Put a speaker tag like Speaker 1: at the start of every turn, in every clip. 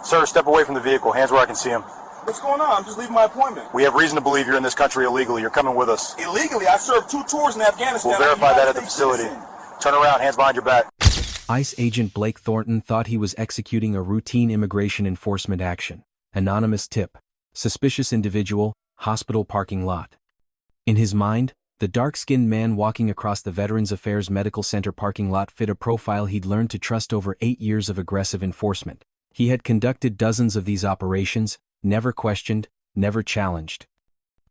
Speaker 1: Sir, step away from the vehicle. Hands where I can see him.
Speaker 2: What's going on? I'm just leaving my appointment.
Speaker 1: We have reason to believe you're in this country illegally. You're coming with us.
Speaker 2: Illegally? I served 2 tours in Afghanistan.
Speaker 1: We'll verify that at the facility. Turn around, hands behind your back.
Speaker 3: ICE Agent Blake Thornton thought he was executing a routine immigration enforcement action. Anonymous tip. Suspicious individual, hospital parking lot. In his mind, the dark-skinned man walking across the Veterans Affairs Medical Center parking lot fit a profile he'd learned to trust over 8 years of aggressive enforcement. He had conducted dozens of these operations, never questioned, never challenged.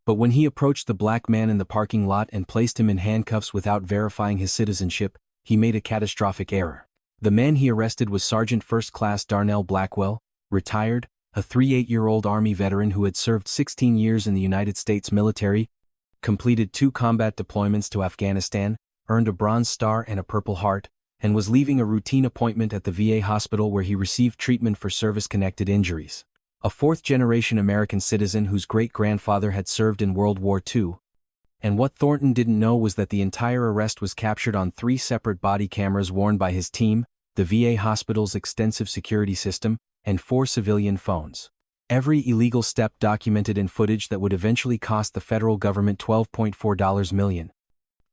Speaker 3: But when he approached the black man in the parking lot and placed him in handcuffs without verifying his citizenship, he made a catastrophic error. The man he arrested was Sergeant First Class Darnell Blackwell, retired, a 38-year-old Army veteran who had served 16 years in the United States military, completed 2 combat deployments to Afghanistan, earned a Bronze Star and a Purple Heart, and was leaving a routine appointment at the VA hospital where he received treatment for service-connected injuries. A 4th-generation American citizen whose great-grandfather had served in World War II. And what Thornton didn't know was that the entire arrest was captured on 3 separate body cameras worn by his team, the VA hospital's extensive security system, and 4 civilian phones. Every illegal step documented in footage that would eventually cost the federal government $12.4 million.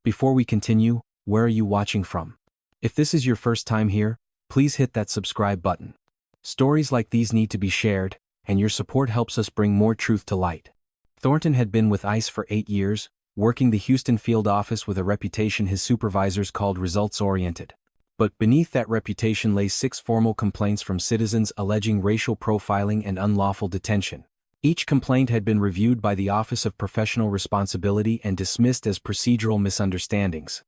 Speaker 3: Before we continue, where are you watching from? If this is your first time here, please hit that subscribe button. Stories like these need to be shared, and your support helps us bring more truth to light. Thornton had been with ICE for 8 years, working the Houston field office with a reputation his supervisors called results-oriented. But beneath that reputation lay 6 formal complaints from citizens alleging racial profiling and unlawful detention. Each complaint had been reviewed by the Office of Professional Responsibility and dismissed as procedural misunderstandings.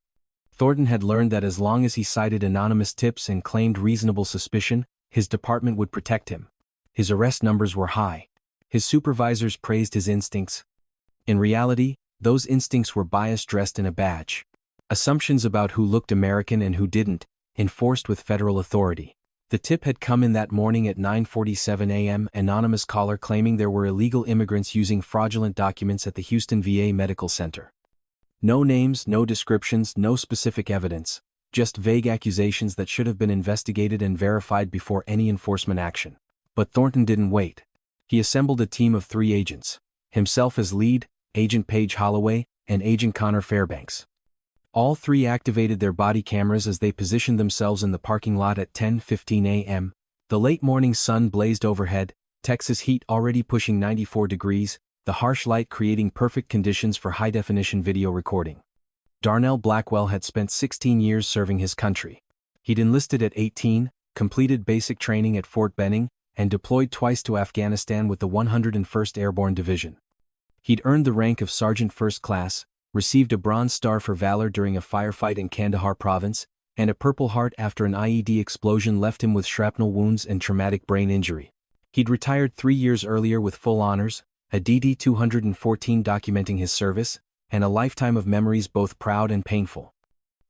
Speaker 3: Thornton had learned that as long as he cited anonymous tips and claimed reasonable suspicion, his department would protect him. His arrest numbers were high. His supervisors praised his instincts. In reality, those instincts were bias dressed in a badge. Assumptions about who looked American and who didn't, enforced with federal authority. The tip had come in that morning at 9:47 a.m. Anonymous caller claiming there were illegal immigrants using fraudulent documents at the Houston VA Medical Center. No names, no descriptions, no specific evidence, just vague accusations that should have been investigated and verified before any enforcement action. But Thornton didn't wait. He assembled a team of 3 agents, himself as lead, Agent Paige Holloway, and Agent Connor Fairbanks. All 3 activated their body cameras as they positioned themselves in the parking lot at 10:15 a.m. The late morning sun blazed overhead, Texas heat already pushing 94 degrees, the harsh light creating perfect conditions for high-definition video recording. Darnell Blackwell had spent 16 years serving his country. He'd enlisted at 18, completed basic training at Fort Benning, and deployed twice to Afghanistan with the 101st Airborne Division. He'd earned the rank of Sergeant First Class, received a Bronze Star for valor during a firefight in Kandahar Province, and a Purple Heart after an IED explosion left him with shrapnel wounds and traumatic brain injury. He'd retired 3 years earlier with full honors, a DD-214 documenting his service, and a lifetime of memories both proud and painful.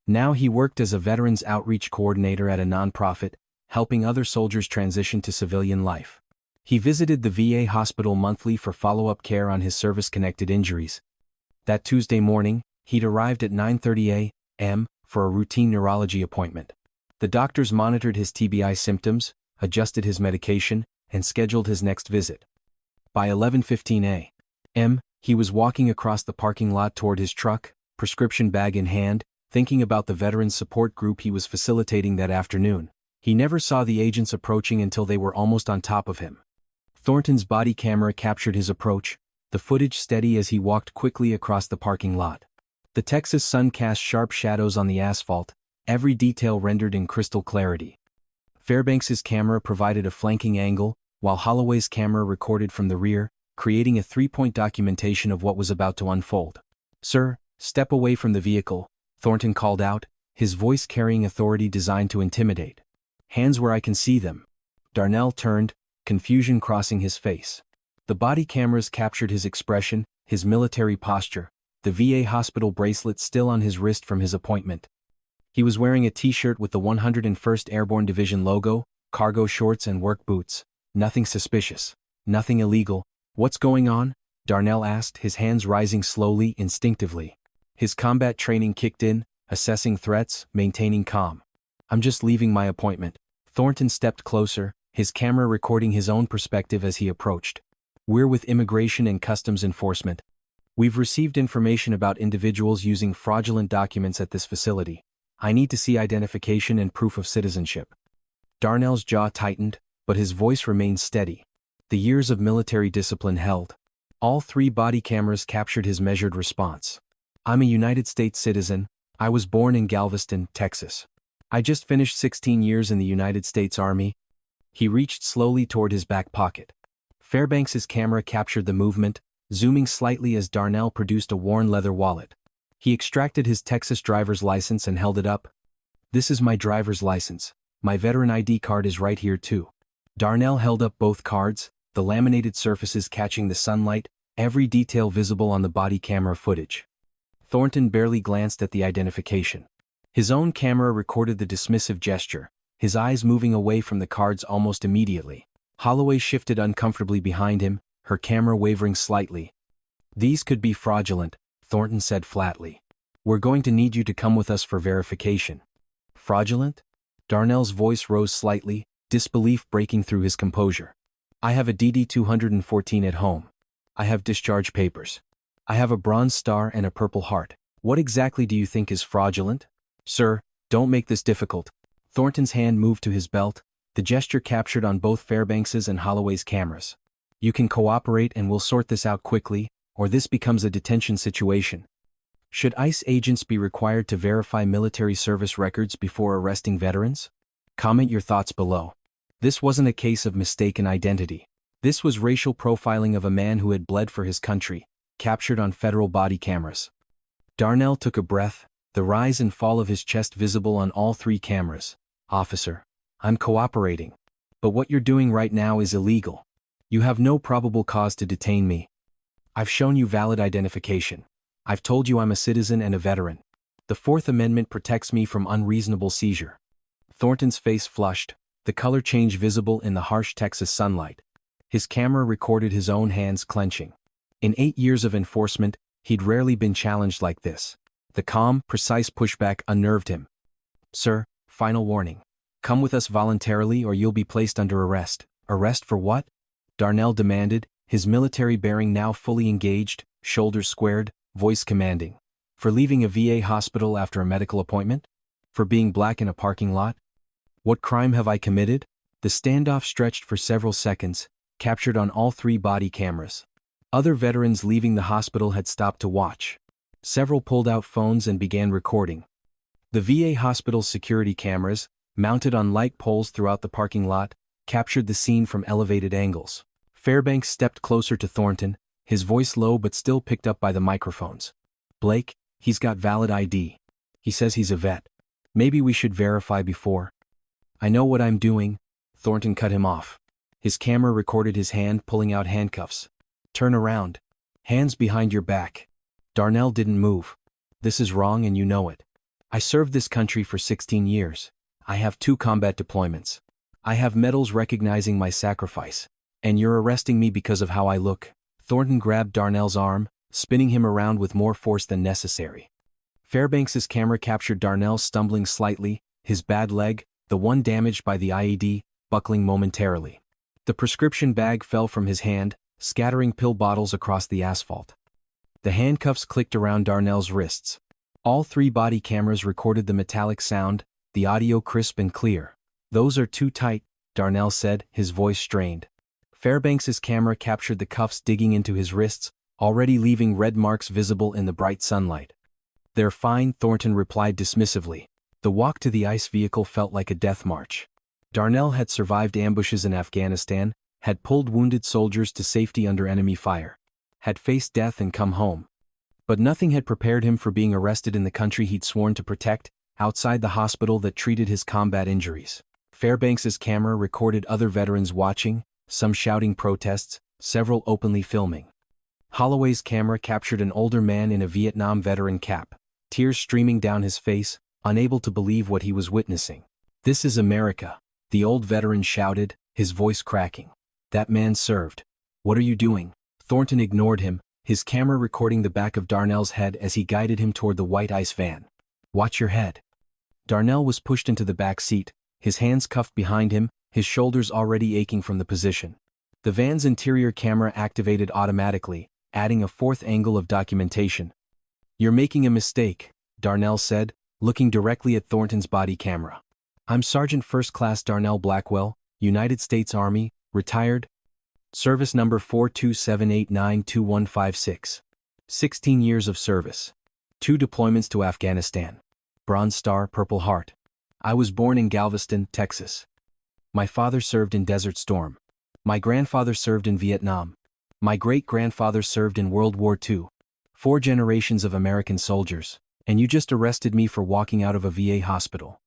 Speaker 3: Now he worked as a Veterans Outreach Coordinator at a nonprofit, helping other soldiers transition to civilian life. He visited the VA hospital monthly for follow-up care on his service-connected injuries. That Tuesday morning, he'd arrived at 9:30 a.m. for a routine neurology appointment. The doctors monitored his TBI symptoms, adjusted his medication, and scheduled his next visit. By 11:15 a.m., he was walking across the parking lot toward his truck, prescription bag in hand, thinking about the veterans support group he was facilitating that afternoon. He never saw the agents approaching until they were almost on top of him. Thornton's body camera captured his approach, the footage steady as he walked quickly across the parking lot. The Texas sun cast sharp shadows on the asphalt, every detail rendered in crystal clarity. Fairbanks's camera provided a flanking angle, while Holloway's camera recorded from the rear, creating a 3-point documentation of what was about to unfold. "Sir, step away from the vehicle," Thornton called out, his voice carrying authority designed to intimidate. "Hands where I can see them." Darnell turned, confusion crossing his face. The body cameras captured his expression, his military posture, the VA hospital bracelet still on his wrist from his appointment. He was wearing a t-shirt with the 101st Airborne Division logo, cargo shorts and work boots. Nothing suspicious. Nothing illegal. "What's going on?" Darnell asked, his hands rising slowly, instinctively. His combat training kicked in, assessing threats, maintaining calm. "I'm just leaving my appointment." Thornton stepped closer, his camera recording his own perspective as he approached. "We're with Immigration and Customs Enforcement. We've received information about individuals using fraudulent documents at this facility. I need to see identification and proof of citizenship." Darnell's jaw tightened, but his voice remained steady. The years of military discipline held. All 3 body cameras captured his measured response. "I'm a United States citizen. I was born in Galveston, Texas. I just finished 16 years in the United States Army." He reached slowly toward his back pocket. Fairbanks's camera captured the movement, zooming slightly as Darnell produced a worn leather wallet. He extracted his Texas driver's license and held it up. "This is my driver's license. My veteran ID card is right here too." Darnell held up both cards, the laminated surfaces catching the sunlight, every detail visible on the body camera footage. Thornton barely glanced at the identification. His own camera recorded the dismissive gesture, his eyes moving away from the cards almost immediately. Holloway shifted uncomfortably behind him, her camera wavering slightly. "These could be fraudulent," Thornton said flatly. "We're going to need you to come with us for verification." "Fraudulent?" Darnell's voice rose slightly, disbelief breaking through his composure. "I have a DD-214 at home. I have discharge papers. I have a Bronze Star and a Purple Heart. What exactly do you think is fraudulent?" "Sir, don't make this difficult." Thornton's hand moved to his belt, the gesture captured on both Fairbanks's and Holloway's cameras. "You can cooperate and we'll sort this out quickly, or this becomes a detention situation." Should ICE agents be required to verify military service records before arresting veterans? Comment your thoughts below. This wasn't a case of mistaken identity. This was racial profiling of a man who had bled for his country, captured on federal body cameras. Darnell took a breath, the rise and fall of his chest visible on all 3 cameras. "Officer, I'm cooperating. But what you're doing right now is illegal. You have no probable cause to detain me. I've shown you valid identification. I've told you I'm a citizen and a veteran. The 4th Amendment protects me from unreasonable seizure." Thornton's face flushed, the color change visible in the harsh Texas sunlight. His camera recorded his own hands clenching. In 8 years of enforcement, he'd rarely been challenged like this. The calm, precise pushback unnerved him. "Sir, final warning. Come with us voluntarily or you'll be placed under arrest." "Arrest for what?" Darnell demanded, his military bearing now fully engaged, shoulders squared, voice commanding. "For leaving a VA hospital after a medical appointment? For being black in a parking lot? What crime have I committed?" The standoff stretched for several seconds, captured on all 3 body cameras. Other veterans leaving the hospital had stopped to watch. Several pulled out phones and began recording. The VA hospital's security cameras, mounted on light poles throughout the parking lot, captured the scene from elevated angles. Fairbanks stepped closer to Thornton, his voice low but still picked up by the microphones. "Blake, he's got valid ID. He says he's a vet. Maybe we should verify before." "I know what I'm doing," Thornton cut him off. His camera recorded his hand pulling out handcuffs. "Turn around. Hands behind your back." Darnell didn't move. "This is wrong and you know it. I served this country for 16 years. I have 2 combat deployments. I have medals recognizing my sacrifice. And you're arresting me because of how I look." Thornton grabbed Darnell's arm, spinning him around with more force than necessary. Fairbanks's camera captured Darnell stumbling slightly, his bad leg, the one damaged by the IED, buckling momentarily. The prescription bag fell from his hand, scattering pill bottles across the asphalt. The handcuffs clicked around Darnell's wrists. All 3 body cameras recorded the metallic sound, the audio crisp and clear. "Those are too tight," Darnell said, his voice strained. Fairbanks's camera captured the cuffs digging into his wrists, already leaving red marks visible in the bright sunlight. "They're fine," Thornton replied dismissively. The walk to the ICE vehicle felt like a death march. Darnell had survived ambushes in Afghanistan, had pulled wounded soldiers to safety under enemy fire, had faced death and come home. But nothing had prepared him for being arrested in the country he'd sworn to protect, outside the hospital that treated his combat injuries. Fairbanks's camera recorded other veterans watching, some shouting protests, several openly filming. Holloway's camera captured an older man in a Vietnam veteran cap, tears streaming down his face, unable to believe what he was witnessing. "This is America," the old veteran shouted, his voice cracking. "That man served. What are you doing?" Thornton ignored him, his camera recording the back of Darnell's head as he guided him toward the white ICE van. "Watch your head." Darnell was pushed into the back seat, his hands cuffed behind him, his shoulders already aching from the position. The van's interior camera activated automatically, adding a fourth angle of documentation. "You're making a mistake," Darnell said, looking directly at Thornton's body camera. "I'm Sergeant First Class Darnell Blackwell, United States Army, retired. Service number 427892156. 16 years of service. 2 deployments to Afghanistan. Bronze Star, Purple Heart. I was born in Galveston, Texas. My father served in Desert Storm. My grandfather served in Vietnam. My great-grandfather served in World War II. 4 generations of American soldiers, and you just arrested me for walking out of a VA hospital."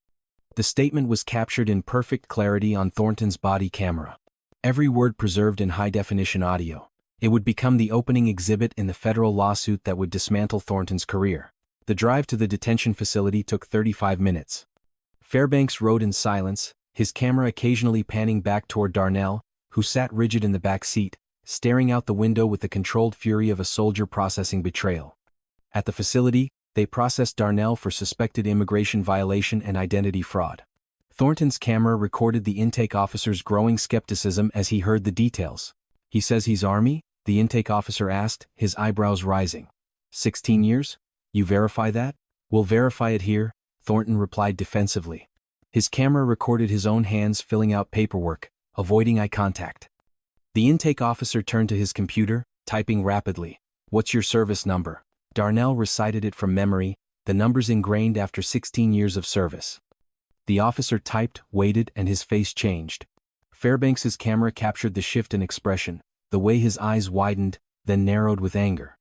Speaker 3: The statement was captured in perfect clarity on Thornton's body camera. Every word preserved in high-definition audio. It would become the opening exhibit in the federal lawsuit that would dismantle Thornton's career. The drive to the detention facility took 35 minutes. Fairbanks rode in silence, his camera occasionally panning back toward Darnell, who sat rigid in the back seat, staring out the window with the controlled fury of a soldier processing betrayal. At the facility, they processed Darnell for suspected immigration violation and identity fraud. Thornton's camera recorded the intake officer's growing skepticism as he heard the details. "He says he's Army?" the intake officer asked, his eyebrows rising. 16 years? You verify that?" "We'll verify it here," Thornton replied defensively. His camera recorded his own hands filling out paperwork, avoiding eye contact. The intake officer turned to his computer, typing rapidly. "What's your service number?" Darnell recited it from memory, the numbers ingrained after 16 years of service. The officer typed, waited, and his face changed. Fairbanks's camera captured the shift in expression, the way his eyes widened, then narrowed with anger.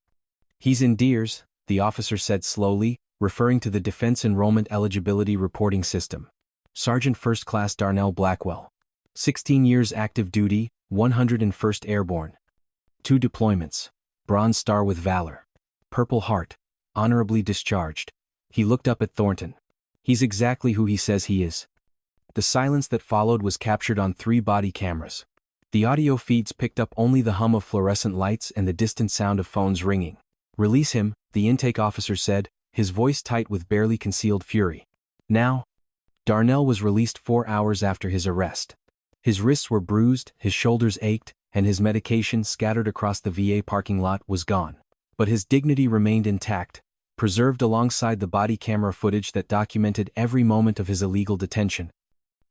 Speaker 3: "He's in DEERS," the officer said slowly, referring to the Defense Enrollment Eligibility Reporting System. "Sergeant First Class Darnell Blackwell. 16 years active duty, 101st Airborne. 2 deployments. Bronze Star with Valor. Purple Heart. Honorably discharged." He looked up at Thornton. "He's exactly who he says he is." The silence that followed was captured on 3 body cameras. The audio feeds picked up only the hum of fluorescent lights and the distant sound of phones ringing. "Release him," the intake officer said, his voice tight with barely concealed fury. "Now." Darnell was released 4 hours after his arrest. His wrists were bruised, his shoulders ached, and his medication scattered across the VA parking lot was gone. But his dignity remained intact, preserved alongside the body camera footage that documented every moment of his illegal detention.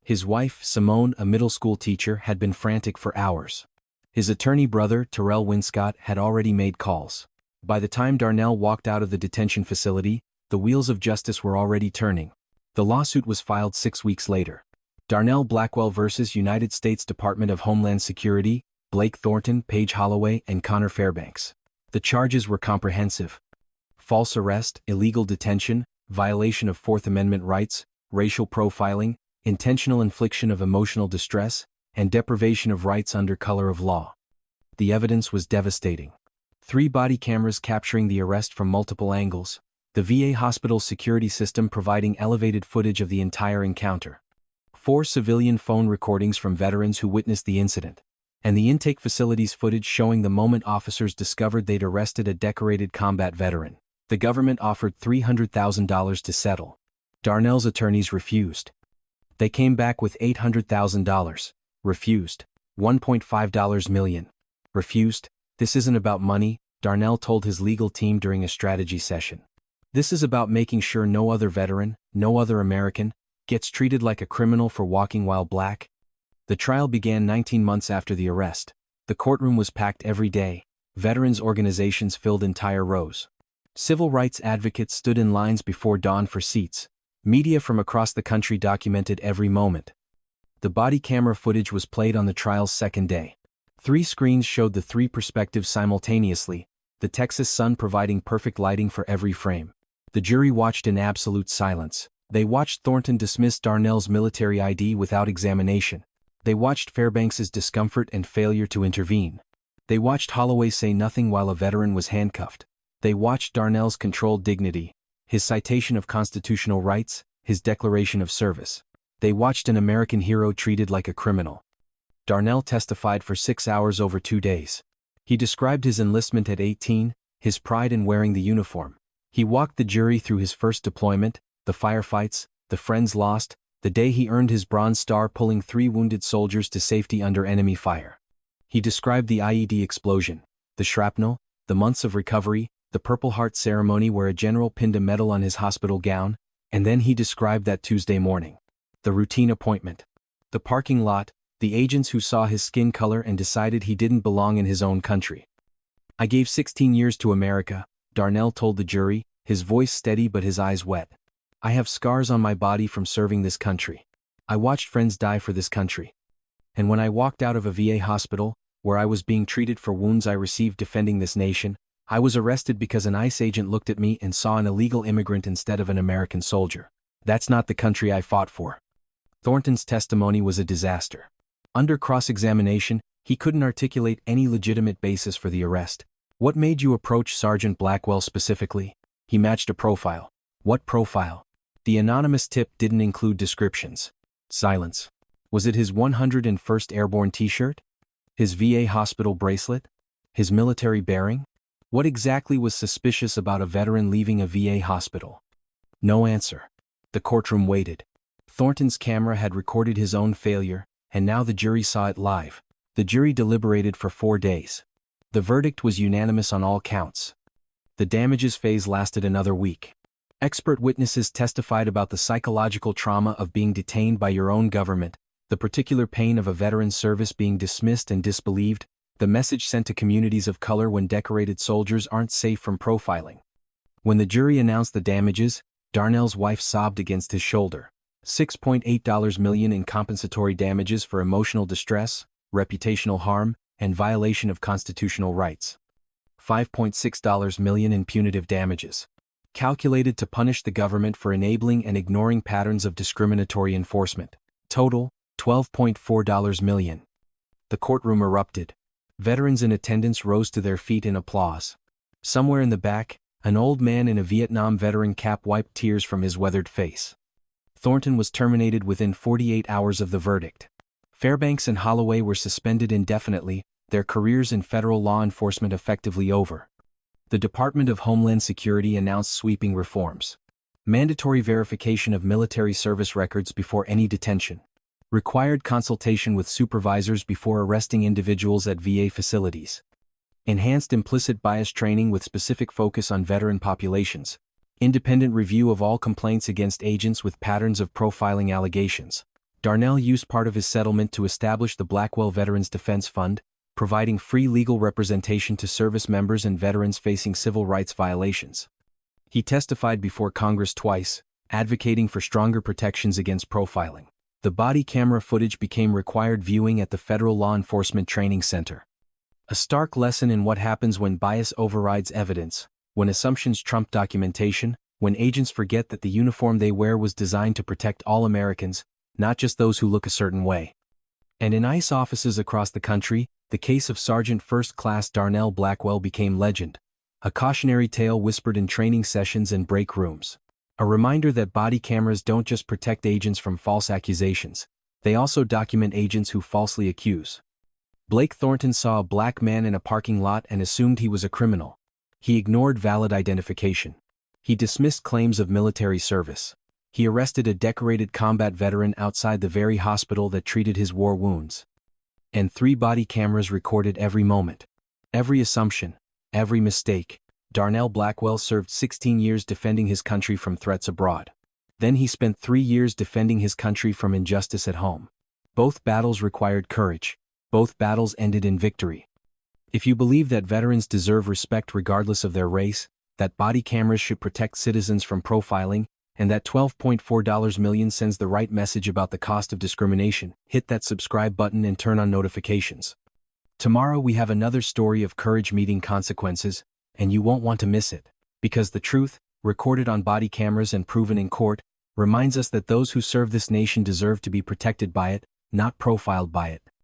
Speaker 3: His wife, Simone, a middle school teacher, had been frantic for hours. His attorney brother, Terrell Winscott, had already made calls. By the time Darnell walked out of the detention facility, the wheels of justice were already turning. The lawsuit was filed 6 weeks later. Darnell Blackwell versus United States Department of Homeland Security, Blake Thornton, Paige Holloway, and Connor Fairbanks. The charges were comprehensive. False arrest, illegal detention, violation of Fourth Amendment rights, racial profiling, intentional infliction of emotional distress, and deprivation of rights under color of law. The evidence was devastating. 3 body cameras capturing the arrest from multiple angles, the VA hospital security system providing elevated footage of the entire encounter. 4 civilian phone recordings from veterans who witnessed the incident, and the intake facility's footage showing the moment officers discovered they'd arrested a decorated combat veteran. The government offered $300,000 to settle. Darnell's attorneys refused. They came back with $800,000. Refused. $1.5 million. Refused. "This isn't about money," Darnell told his legal team during a strategy session. "This is about making sure no other veteran, no other American, gets treated like a criminal for walking while black." The trial began 19 months after the arrest. The courtroom was packed every day. Veterans organizations filled entire rows. Civil rights advocates stood in lines before dawn for seats. Media from across the country documented every moment. The body camera footage was played on the trial's second day. 3 screens showed the 3 perspectives simultaneously, the Texas sun providing perfect lighting for every frame. The jury watched in absolute silence. They watched Thornton dismiss Darnell's military ID without examination. They watched Fairbanks's discomfort and failure to intervene. They watched Holloway say nothing while a veteran was handcuffed. They watched Darnell's controlled dignity, his citation of constitutional rights, his declaration of service. They watched an American hero treated like a criminal. Darnell testified for 6 hours over 2 days. He described his enlistment at 18, his pride in wearing the uniform. He walked the jury through his first deployment, the firefights, the friends lost, the day he earned his Bronze Star pulling 3 wounded soldiers to safety under enemy fire. He described the IED explosion, the shrapnel, the months of recovery, the Purple Heart ceremony where a general pinned a medal on his hospital gown, and then he described that Tuesday morning. The routine appointment. The parking lot, the agents who saw his skin color and decided he didn't belong in his own country. I gave 16 years to America, Darnell told the jury, his voice steady but his eyes wet. I have scars on my body from serving this country. I watched friends die for this country. And when I walked out of a VA hospital, where I was being treated for wounds I received defending this nation, I was arrested because an ICE agent looked at me and saw an illegal immigrant instead of an American soldier. That's not the country I fought for. Thornton's testimony was a disaster. Under cross-examination, he couldn't articulate any legitimate basis for the arrest. What made you approach Sergeant Blackwell specifically? He matched a profile. What profile? The anonymous tip didn't include descriptions. Silence. Was it his 101st Airborne t-shirt? His VA hospital bracelet? His military bearing? What exactly was suspicious about a veteran leaving a VA hospital? No answer. The courtroom waited. Thornton's camera had recorded his own failure, and now the jury saw it live. The jury deliberated for 4 days. The verdict was unanimous on all counts. The damages phase lasted another week. Expert witnesses testified about the psychological trauma of being detained by your own government, the particular pain of a veteran's service being dismissed and disbelieved, the message sent to communities of color when decorated soldiers aren't safe from profiling. When the jury announced the damages, Darnell's wife sobbed against his shoulder. $6.8 million in compensatory damages for emotional distress, reputational harm, and violation of constitutional rights. $5.6 million in punitive damages, calculated to punish the government for enabling and ignoring patterns of discriminatory enforcement. Total, $12.4 million. The courtroom erupted. Veterans in attendance rose to their feet in applause. Somewhere in the back, an old man in a Vietnam veteran cap wiped tears from his weathered face. Thornton was terminated within 48 hours of the verdict. Fairbanks and Holloway were suspended indefinitely, their careers in federal law enforcement effectively over. The Department of Homeland Security announced sweeping reforms. Mandatory verification of military service records before any detention. Required consultation with supervisors before arresting individuals at VA facilities. Enhanced implicit bias training with specific focus on veteran populations. Independent review of all complaints against agents with patterns of profiling allegations. Darnell used part of his settlement to establish the Blackwell Veterans Defense Fund, providing free legal representation to service members and veterans facing civil rights violations. He testified before Congress twice, advocating for stronger protections against profiling. The body camera footage became required viewing at the Federal Law Enforcement Training Center. A stark lesson in what happens when bias overrides evidence, when assumptions trump documentation, when agents forget that the uniform they wear was designed to protect all Americans, not just those who look a certain way. And in ICE offices across the country, the case of Sergeant First Class Darnell Blackwell became legend. A cautionary tale whispered in training sessions and break rooms. A reminder that body cameras don't just protect agents from false accusations, they also document agents who falsely accuse. Blake Thornton saw a black man in a parking lot and assumed he was a criminal. He ignored valid identification. He dismissed claims of military service. He arrested a decorated combat veteran outside the very hospital that treated his war wounds. And 3 body cameras recorded every moment. Every assumption, every mistake. Darnell Blackwell served 16 years defending his country from threats abroad. Then he spent 3 years defending his country from injustice at home. Both battles required courage. Both battles ended in victory. If you believe that veterans deserve respect regardless of their race, that body cameras should protect citizens from profiling, and that $12.4 million sends the right message about the cost of discrimination, hit that subscribe button and turn on notifications. Tomorrow we have another story of courage meeting consequences, and you won't want to miss it, because the truth, recorded on body cameras and proven in court, reminds us that those who serve this nation deserve to be protected by it, not profiled by it.